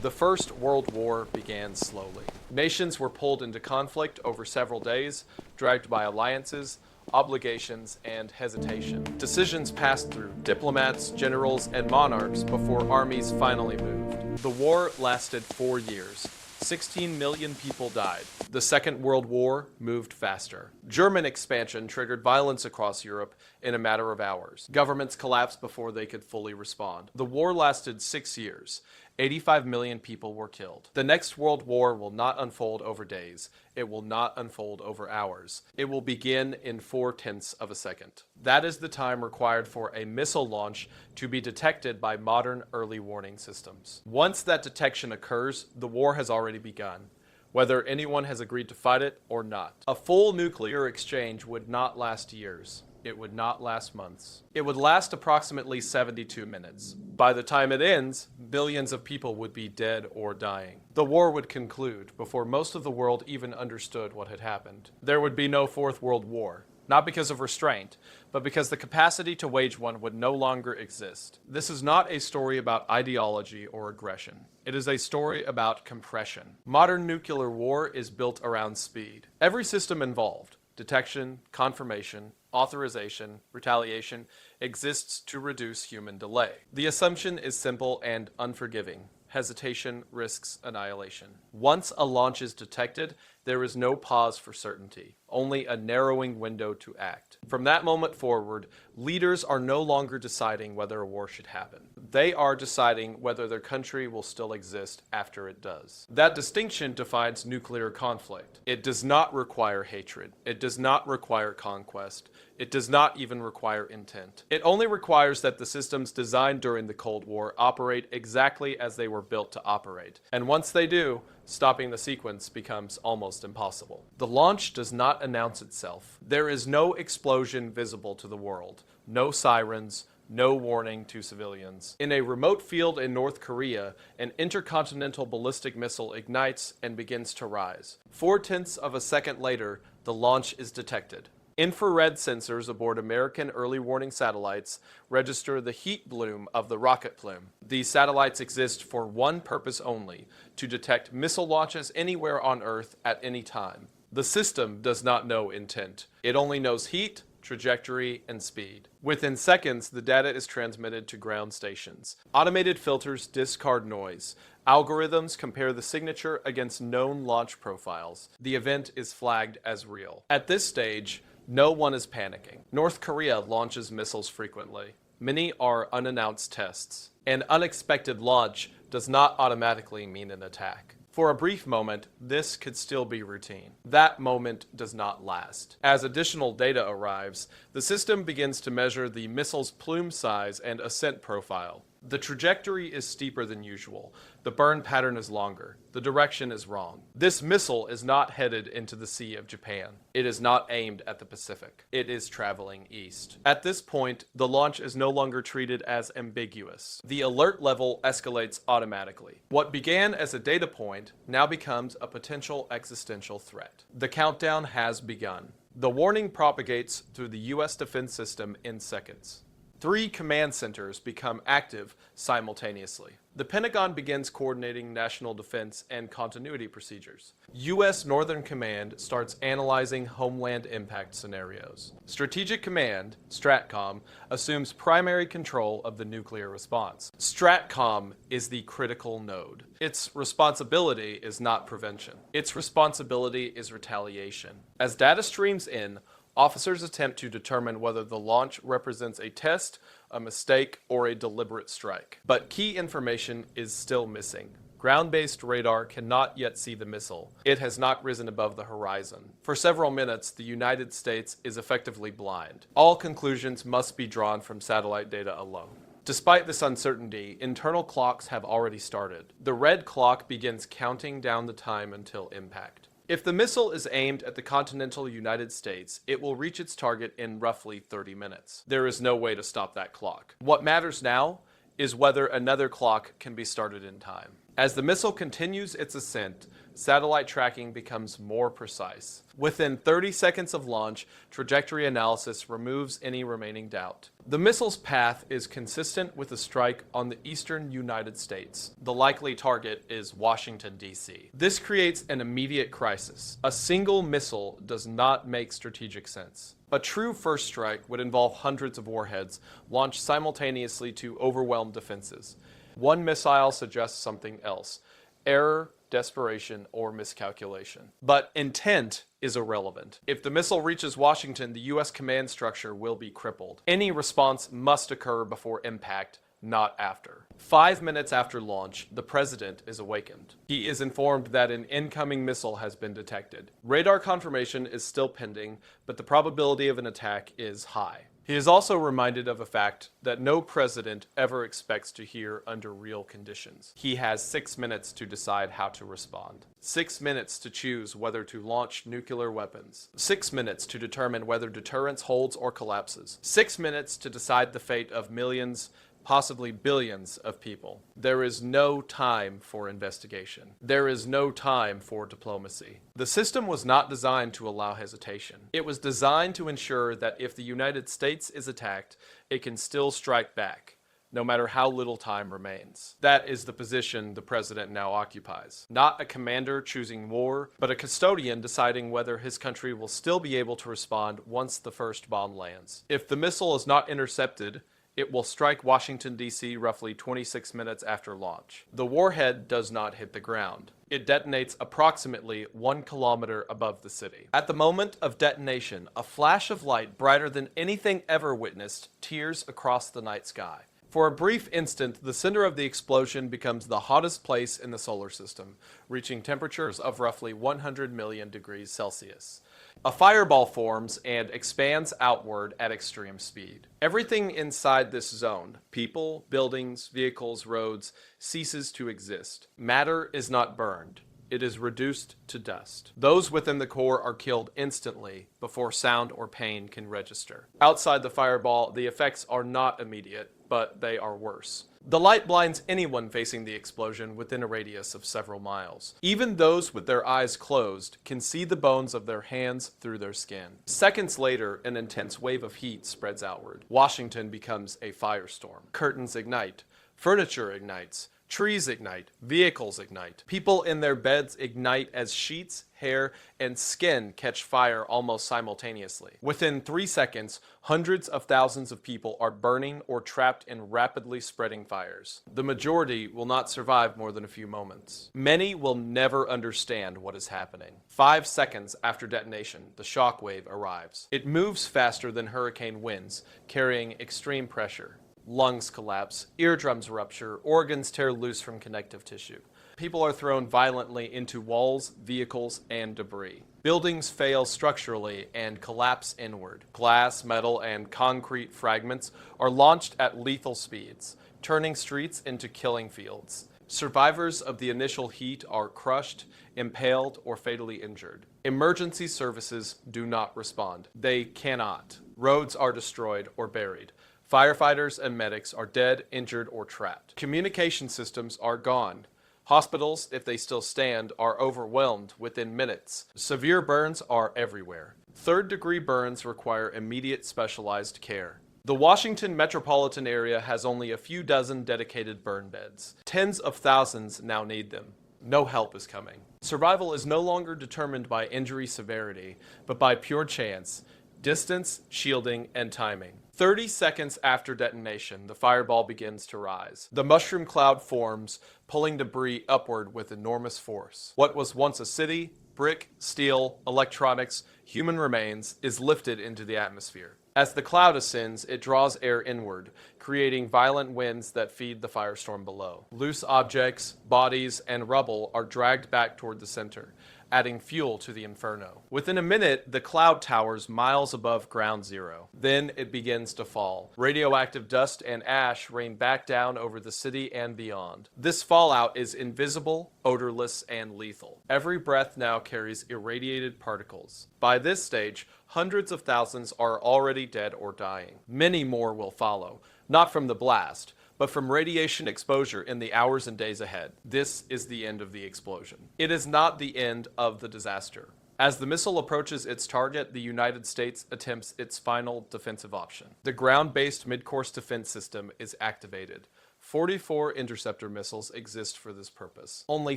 The First World War began slowly. Nations were pulled into conflict over several days, dragged by alliances, obligations, and hesitation. Decisions passed through diplomats, generals, and monarchs before armies finally moved. The war lasted 4 years. 16 million people died. The Second World War moved faster. German expansion triggered violence across Europe in a matter of hours. Governments collapsed before they could fully respond. The war lasted 6 years. 85 million people were killed. The next World War will not unfold over days. It will not unfold over hours. It will begin in 4/10 of a second. That is the time required for a missile launch to be detected by modern early warning systems. Once that detection occurs, the war has already begun, whether anyone has agreed to fight it or not. A full nuclear exchange would not last years. It would not last months. It would last approximately 72 minutes. By the time it ends, billions of people would be dead or dying. The war would conclude before most of the world even understood what had happened. There would be no Fourth World War, not because of restraint, but because the capacity to wage one would no longer exist. This is not a story about ideology or aggression. It is a story about compression. Modern nuclear war is built around speed. Every system involved, detection, confirmation, authorization, retaliation, exists to reduce human delay. The assumption is simple and unforgiving. Hesitation risks annihilation. Once a launch is detected, there is no pause for certainty, only a narrowing window to act. From that moment forward, leaders are no longer deciding whether a war should happen. They are deciding whether their country will still exist after it does. That distinction defines nuclear conflict. It does not require hatred. It does not require conquest. It does not even require intent. It only requires that the systems designed during the Cold War operate exactly as they were built to operate. And once they do, stopping the sequence becomes almost impossible. The launch does not announce itself. There is no explosion visible to the world, no sirens, no warning to civilians. In a remote field in North Korea, an intercontinental ballistic missile ignites and begins to rise. 4/10 of a second later, the launch is detected. Infrared sensors aboard American early warning satellites register the heat bloom of the rocket plume. These satellites exist for one purpose only: to detect missile launches anywhere on Earth at any time. The system does not know intent. It only knows heat, trajectory, and speed. Within seconds, the data is transmitted to ground stations. Automated filters discard noise. Algorithms compare the signature against known launch profiles. The event is flagged as real. At this stage, no one is panicking. North Korea launches missiles frequently. Many are unannounced tests. An unexpected launch does not automatically mean an attack. For a brief moment, this could still be routine. That moment does not last. As additional data arrives, the system begins to measure the missile's plume size and ascent profile. The trajectory is steeper than usual. The burn pattern is longer. The direction is wrong. This missile is not headed into the Sea of Japan. It is not aimed at the Pacific. It is traveling east. At this point, the launch is no longer treated as ambiguous. The alert level escalates automatically. What began as a data point now becomes a potential existential threat. The countdown has begun. The warning propagates through the U.S. defense system in seconds. 3 command centers become active simultaneously. The Pentagon begins coordinating national defense and continuity procedures. U.S. Northern Command starts analyzing homeland impact scenarios. Strategic Command, STRATCOM, assumes primary control of the nuclear response. STRATCOM is the critical node. Its responsibility is not prevention. Its responsibility is retaliation. As data streams in, officers attempt to determine whether the launch represents a test, a mistake, or a deliberate strike. But key information is still missing. Ground-based radar cannot yet see the missile. It has not risen above the horizon. For several minutes, the United States is effectively blind. All conclusions must be drawn from satellite data alone. Despite this uncertainty, internal clocks have already started. The red clock begins counting down the time until impact. If the missile is aimed at the continental United States, it will reach its target in roughly 30 minutes. There is no way to stop that clock. What matters now is whether another clock can be started in time. As the missile continues its ascent, satellite tracking becomes more precise. Within 30 seconds of launch, trajectory analysis removes any remaining doubt. The missile's path is consistent with a strike on the eastern United States. The likely target is Washington, D.C. This creates an immediate crisis. A single missile does not make strategic sense. A true first strike would involve hundreds of warheads launched simultaneously to overwhelm defenses. One missile suggests something else: error, desperation, or miscalculation. But intent is irrelevant. If the missile reaches Washington, the U.S. command structure will be crippled. Any response must occur before impact, not after. 5 minutes after launch, the president is awakened. He is informed that an incoming missile has been detected. Radar confirmation is still pending, but the probability of an attack is high. He is also reminded of a fact that no president ever expects to hear under real conditions. He has 6 minutes to decide how to respond. 6 minutes to choose whether to launch nuclear weapons. 6 minutes to determine whether deterrence holds or collapses. 6 minutes to decide the fate of millions, possibly billions of people. There is no time for investigation. There is no time for diplomacy. The system was not designed to allow hesitation. It was designed to ensure that if the United States is attacked, it can still strike back, no matter how little time remains. That is the position the president now occupies. Not a commander choosing war, but a custodian deciding whether his country will still be able to respond once the first bomb lands. If the missile is not intercepted, it will strike Washington, D.C. roughly 26 minutes after launch. The warhead does not hit the ground. It detonates approximately 1 kilometer above the city. At the moment of detonation, a flash of light brighter than anything ever witnessed tears across the night sky. For a brief instant, the center of the explosion becomes the hottest place in the solar system, reaching temperatures of roughly 100 million degrees Celsius. A fireball forms and expands outward at extreme speed. Everything inside this zone, people, buildings, vehicles, roads, ceases to exist. Matter is not burned. It is reduced to dust. Those within the core are killed instantly before sound or pain can register. Outside the fireball, the effects are not immediate, but they are worse. The light blinds anyone facing the explosion within a radius of several miles. Even those with their eyes closed can see the bones of their hands through their skin. Seconds later, an intense wave of heat spreads outward. Washington becomes a firestorm. Curtains ignite. Furniture ignites. Trees ignite, vehicles ignite. People in their beds ignite as sheets, hair, and skin catch fire almost simultaneously. Within 3 seconds, hundreds of thousands of people are burning or trapped in rapidly spreading fires. The majority will not survive more than a few moments. Many will never understand what is happening. 5 seconds after detonation, the shock wave arrives. It moves faster than hurricane winds, carrying extreme pressure. Lungs collapse, eardrums rupture, organs tear loose from connective tissue. People are thrown violently into walls, vehicles, and debris. Buildings fail structurally and collapse inward. Glass, metal, and concrete fragments are launched at lethal speeds, turning streets into killing fields. Survivors of the initial heat are crushed, impaled, or fatally injured. Emergency services do not respond. They cannot. Roads are destroyed or buried. Firefighters and medics are dead, injured, or trapped. Communication systems are gone. Hospitals, if they still stand, are overwhelmed within minutes. Severe burns are everywhere. Third-degree burns require immediate specialized care. The Washington metropolitan area has only a few dozen dedicated burn beds. Tens of thousands now need them. No help is coming. Survival is no longer determined by injury severity, but by pure chance, distance, shielding, and timing. 30 seconds after detonation, the fireball begins to rise. The mushroom cloud forms, pulling debris upward with enormous force. What was once a city, brick, steel, electronics, human remains, is lifted into the atmosphere. As the cloud ascends, it draws air inward, creating violent winds that feed the firestorm below. Loose objects, bodies, and rubble are dragged back toward the center, adding fuel to the inferno. Within a minute, the cloud towers miles above ground zero. Then it begins to fall. Radioactive dust and ash rain back down over the city and beyond. This fallout is invisible, odorless, and lethal. Every breath now carries irradiated particles. By this stage, hundreds of thousands are already dead or dying. Many more will follow, not from the blast, but from radiation exposure in the hours and days ahead. This is the end of the explosion. It is not the end of the disaster. As the missile approaches its target, the United States attempts its final defensive option. The ground-based mid-course defense system is activated. 44 interceptor missiles exist for this purpose. Only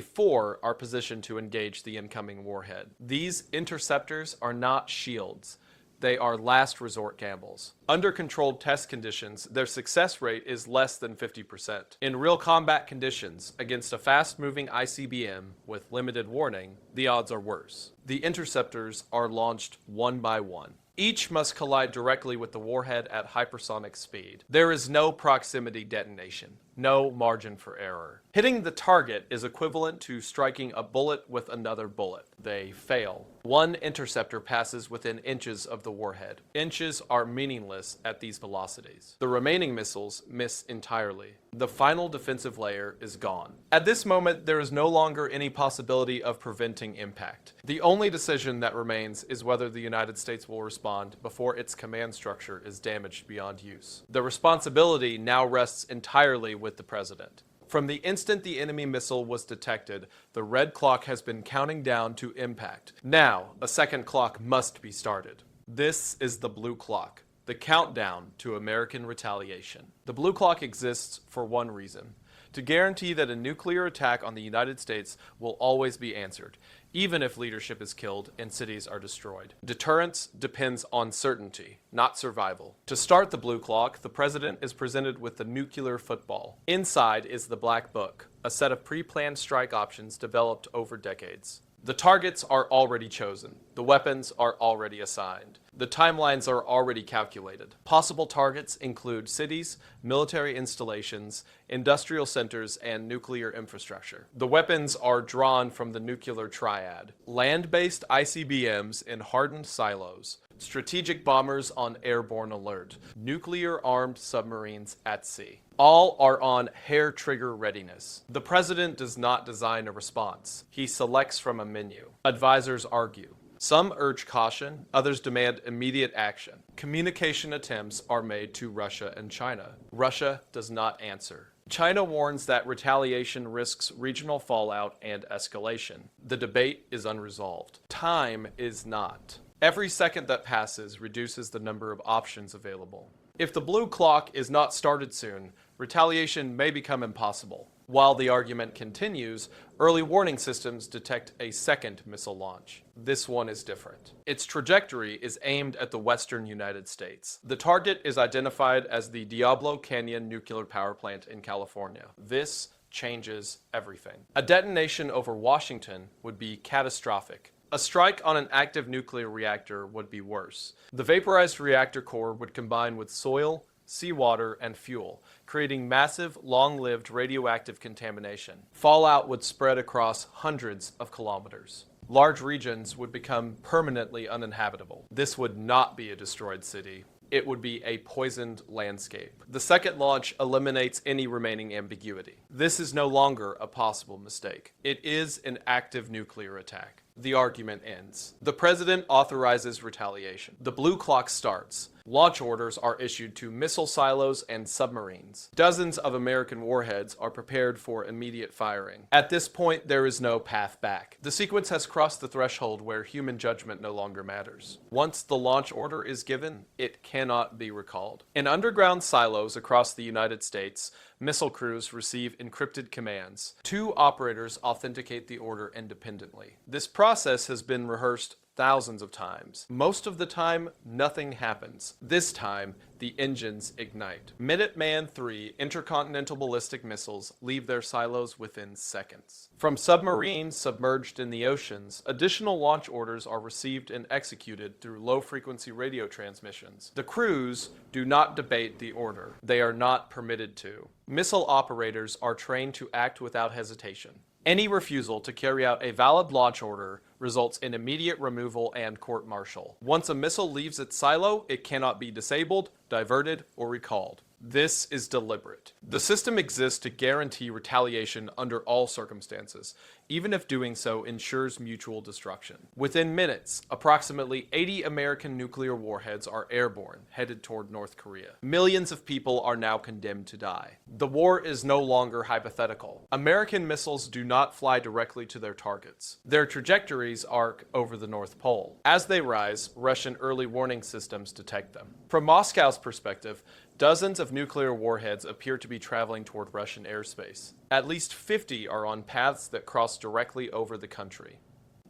4 are positioned to engage the incoming warhead. These interceptors are not shields. They are last resort gambles. Under controlled test conditions, their success rate is less than 50%. In real combat conditions, against a fast-moving ICBM with limited warning, the odds are worse. The interceptors are launched one by one. Each must collide directly with the warhead at hypersonic speed. There is no proximity detonation, no margin for error. Hitting the target is equivalent to striking a bullet with another bullet. They fail. One interceptor passes within inches of the warhead. Inches are meaningless at these velocities. The remaining missiles miss entirely. The final defensive layer is gone. At this moment, there is no longer any possibility of preventing impact. The only decision that remains is whether the United States will respond before its command structure is damaged beyond use. The responsibility now rests entirely with the president. From the instant the enemy missile was detected, the red clock has been counting down to impact. Now, a second clock must be started. This is the blue clock, the countdown to American retaliation. The blue clock exists for one reason: to guarantee that a nuclear attack on the United States will always be answered, even if leadership is killed and cities are destroyed. Deterrence depends on certainty, not survival. To start the blue clock, the president is presented with the nuclear football. Inside is the black book, a set of pre-planned strike options developed over decades. The targets are already chosen. The weapons are already assigned. The timelines are already calculated. Possible targets include cities, military installations, industrial centers, and nuclear infrastructure. The weapons are drawn from the nuclear triad: land-based ICBMs in hardened silos, strategic bombers on airborne alert, nuclear-armed submarines at sea. All are on hair-trigger readiness. The president does not design a response. He selects from a menu. Advisors argue. Some urge caution, others demand immediate action. Communication attempts are made to Russia and China. Russia does not answer. China warns that retaliation risks regional fallout and escalation. The debate is unresolved. Time is not. Every second that passes reduces the number of options available. If the blue clock is not started soon, retaliation may become impossible. While the argument continues, early warning systems detect a second missile launch. This one is different. Its trajectory is aimed at the western United States. The target is identified as the Diablo Canyon nuclear power plant in California. This changes everything. A detonation over Washington would be catastrophic. A strike on an active nuclear reactor would be worse. The vaporized reactor core would combine with soil, seawater, and fuel, creating massive, long-lived radioactive contamination. Fallout would spread across hundreds of kilometers. Large regions would become permanently uninhabitable. This would not be a destroyed city. It would be a poisoned landscape. The second launch eliminates any remaining ambiguity. This is no longer a possible mistake. It is an active nuclear attack. The argument ends. The president authorizes retaliation. The blue clock starts. Launch orders are issued to missile silos and submarines. Dozens of American warheads are prepared for immediate firing. At this point, there is no path back. The sequence has crossed the threshold where human judgment no longer matters. Once the launch order is given, it cannot be recalled. In underground silos across the United States, missile crews receive encrypted commands. 2 operators authenticate the order independently. This process has been rehearsed thousands of times. Most of the time, nothing happens. This time, the engines ignite. Minuteman III intercontinental ballistic missiles leave their silos within seconds. From submarines submerged in the oceans, additional launch orders are received and executed through low-frequency radio transmissions. The crews do not debate the order. They are not permitted to. Missile operators are trained to act without hesitation. Any refusal to carry out a valid launch order results in immediate removal and court-martial. Once a missile leaves its silo, it cannot be disabled, diverted, or recalled. This is deliberate. The system exists to guarantee retaliation under all circumstances, even if doing so ensures mutual destruction. Within minutes, approximately 80 American nuclear warheads are airborne, headed toward North Korea. Millions of people are now condemned to die. The war is no longer hypothetical. American missiles do not fly directly to their targets. Their trajectories arc over the North Pole. As they rise, Russian early warning systems detect them. From Moscow's perspective, dozens of nuclear warheads appear to be traveling toward Russian airspace. At least 50 are on paths that cross directly over the country.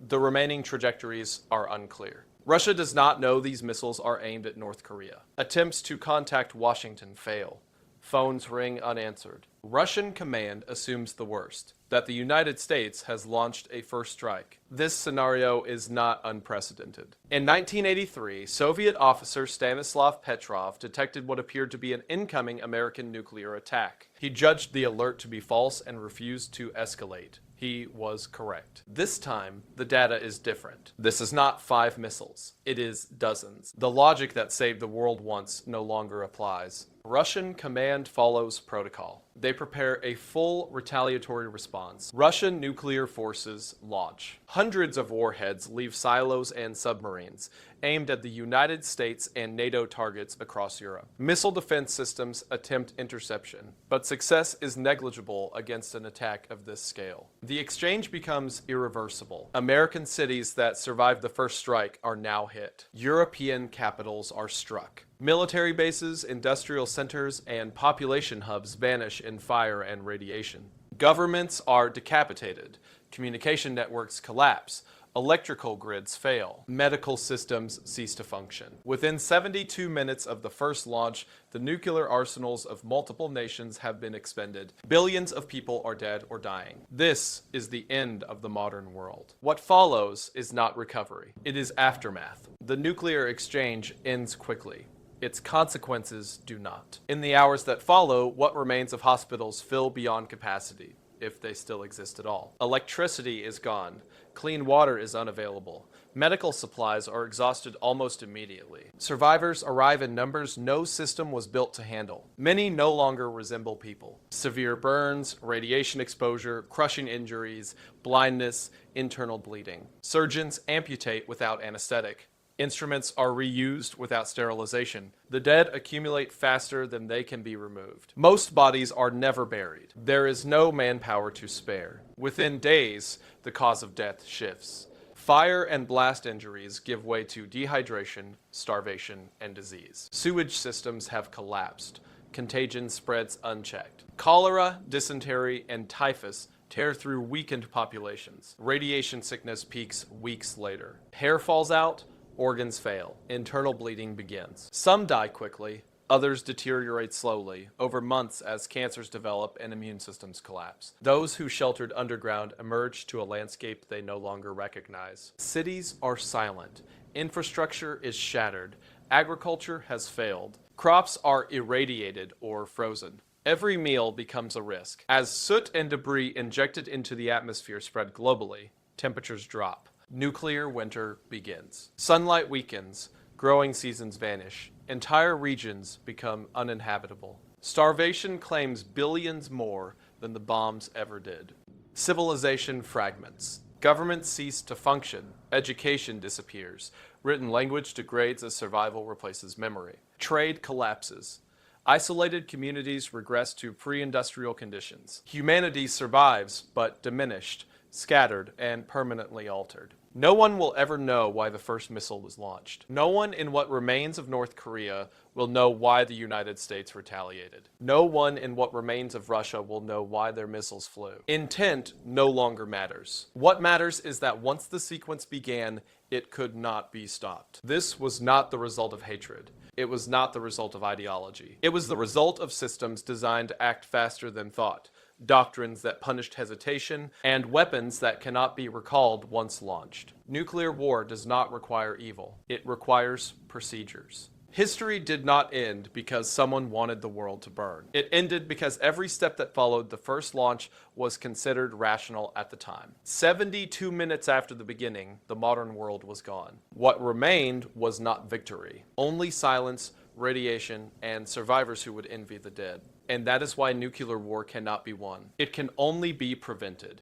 The remaining trajectories are unclear. Russia does not know these missiles are aimed at North Korea. Attempts to contact Washington fail. Phones ring unanswered. Russian command assumes the worst, that the United States has launched a first strike. This scenario is not unprecedented. In 1983, Soviet officer Stanislav Petrov detected what appeared to be an incoming American nuclear attack. He judged the alert to be false and refused to escalate. He was correct. This time, the data is different. This is not 5 missiles. It is dozens. The logic that saved the world once no longer applies. Russian command follows protocol. They prepare a full retaliatory response. Russian nuclear forces launch. Hundreds of warheads leave silos and submarines, aimed at the United States and NATO targets across Europe. Missile defense systems attempt interception, but success is negligible against an attack of this scale. The exchange becomes irreversible. American cities that survived the first strike are now hit. European capitals are struck. Military bases, industrial centers, and population hubs vanish in fire and radiation. Governments are decapitated. Communication networks collapse. Electrical grids fail. Medical systems cease to function. Within 72 minutes of the first launch, the nuclear arsenals of multiple nations have been expended. Billions of people are dead or dying. This is the end of the modern world. What follows is not recovery. It is aftermath. The nuclear exchange ends quickly. Its consequences do not. In the hours that follow, what remains of hospitals fill beyond capacity, if they still exist at all. Electricity is gone. Clean water is unavailable. Medical supplies are exhausted almost immediately. Survivors arrive in numbers no system was built to handle. Many no longer resemble people. Severe burns, radiation exposure, crushing injuries, blindness, internal bleeding. Surgeons amputate without anesthetic. Instruments are reused without sterilization. The dead accumulate faster than they can be removed. Most bodies are never buried. There is no manpower to spare. Within days, the cause of death shifts. Fire and blast injuries give way to dehydration, starvation, and disease. Sewage systems have collapsed. Contagion spreads unchecked. Cholera, dysentery, and typhus tear through weakened populations. Radiation sickness peaks weeks later. Hair falls out. Organs fail. Internal bleeding begins. Some die quickly, others deteriorate slowly, over months as cancers develop and immune systems collapse. Those who sheltered underground emerge to a landscape they no longer recognize. Cities are silent. Infrastructure is shattered. Agriculture has failed. Crops are irradiated or frozen. Every meal becomes a risk. As soot and debris injected into the atmosphere spread globally, temperatures drop. Nuclear winter begins. Sunlight weakens, growing seasons vanish, entire regions become uninhabitable. Starvation claims billions more than the bombs ever did. Civilization fragments. Governments cease to function. Education disappears. Written language degrades as survival replaces memory. Trade collapses. Isolated communities regress to pre-industrial conditions. Humanity survives, but diminished, scattered, and permanently altered. No one will ever know why the first missile was launched. No one in what remains of North Korea will know why the United States retaliated. No one in what remains of Russia will know why their missiles flew. Intent no longer matters. What matters is that once the sequence began, it could not be stopped. This was not the result of hatred. It was not the result of ideology. It was the result of systems designed to act faster than thought. Doctrines that punished hesitation, and weapons that cannot be recalled once launched. Nuclear war does not require evil. It requires procedures. History did not end because someone wanted the world to burn. It ended because every step that followed the first launch was considered rational at the time. 72 minutes after the beginning, the modern world was gone. What remained was not victory, only silence, radiation, and survivors who would envy the dead. And that is why nuclear war cannot be won. It can only be prevented.